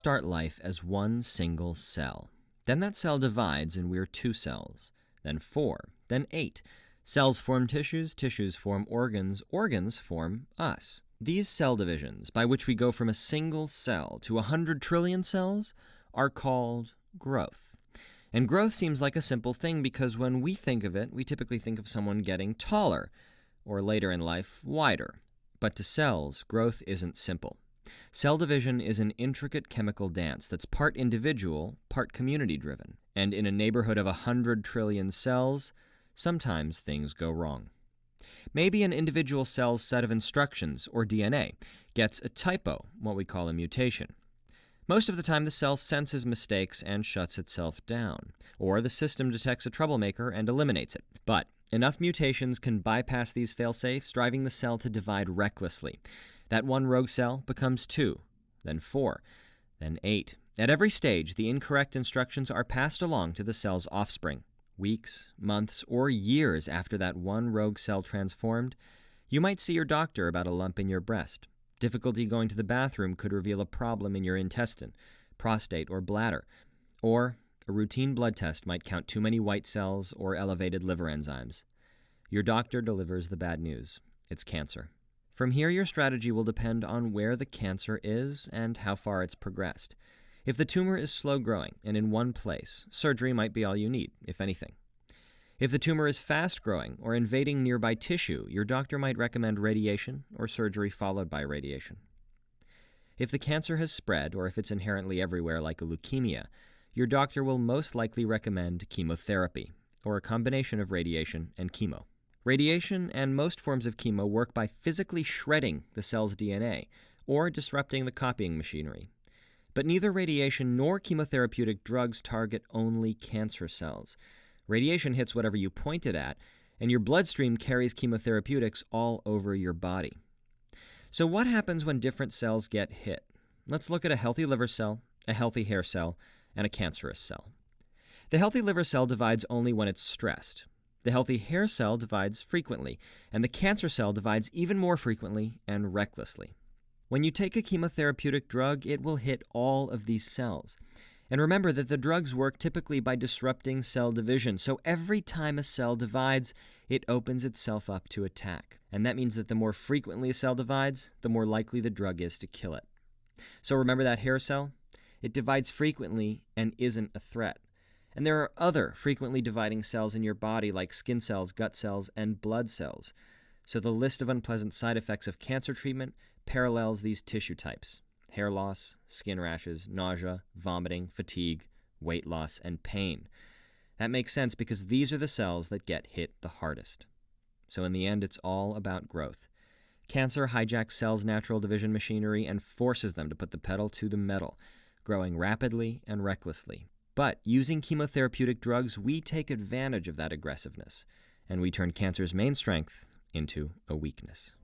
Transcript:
Start life as one single cell. Then that cell divides and we're 2 cells, then 4, then 8. Cells form tissues, tissues form organs, organs form us. These cell divisions, by which we go from a single cell to 100 trillion cells, are called growth. And growth seems like a simple thing because when we think of it, we typically think of someone getting taller, or later in life, wider. But to cells, growth isn't simple. Cell division is an intricate chemical dance that's part individual, part community-driven. And in a neighborhood of 100 trillion cells, sometimes things go wrong. Maybe an individual cell's set of instructions, or DNA, gets a typo, what we call a mutation. Most of the time, the cell senses mistakes and shuts itself down, or the system detects a troublemaker and eliminates it. But enough mutations can bypass these fail-safes, driving the cell to divide recklessly. That one rogue cell becomes 2, then 4, then 8. At every stage, the incorrect instructions are passed along to the cell's offspring. Weeks, months, or years after that one rogue cell transformed, you might see your doctor about a lump in your breast. Difficulty going to the bathroom could reveal a problem in your intestine, prostate, or bladder. Or a routine blood test might count too many white cells or elevated liver enzymes. Your doctor delivers the bad news. It's cancer. From here, your strategy will depend on where the cancer is and how far it's progressed. If the tumor is slow growing and in one place, surgery might be all you need, if anything. If the tumor is fast growing or invading nearby tissue, your doctor might recommend radiation or surgery followed by radiation. If the cancer has spread or if it's inherently everywhere like a leukemia, your doctor will most likely recommend chemotherapy or a combination of radiation and chemo. Radiation and most forms of chemo work by physically shredding the cell's DNA or disrupting the copying machinery. But neither radiation nor chemotherapeutic drugs target only cancer cells. Radiation hits whatever you point it at, and your bloodstream carries chemotherapeutics all over your body. So what happens when different cells get hit? Let's look at a healthy liver cell, a healthy hair cell, and a cancerous cell. The healthy liver cell divides only when it's stressed. The healthy hair cell divides frequently, and the cancer cell divides even more frequently and recklessly. When you take a chemotherapeutic drug, it will hit all of these cells. And remember that the drugs work typically by disrupting cell division, so every time a cell divides, it opens itself up to attack. And that means that the more frequently a cell divides, the more likely the drug is to kill it. So remember that hair cell? It divides frequently and isn't a threat. And there are other frequently dividing cells in your body like skin cells, gut cells, and blood cells. So the list of unpleasant side effects of cancer treatment parallels these tissue types: hair loss, skin rashes, nausea, vomiting, fatigue, weight loss, and pain. That makes sense because these are the cells that get hit the hardest. So in the end, it's all about growth. Cancer hijacks cells' natural division machinery and forces them to put the pedal to the metal, growing rapidly and recklessly. But using chemotherapeutic drugs, we take advantage of that aggressiveness, and we turn cancer's main strength into a weakness.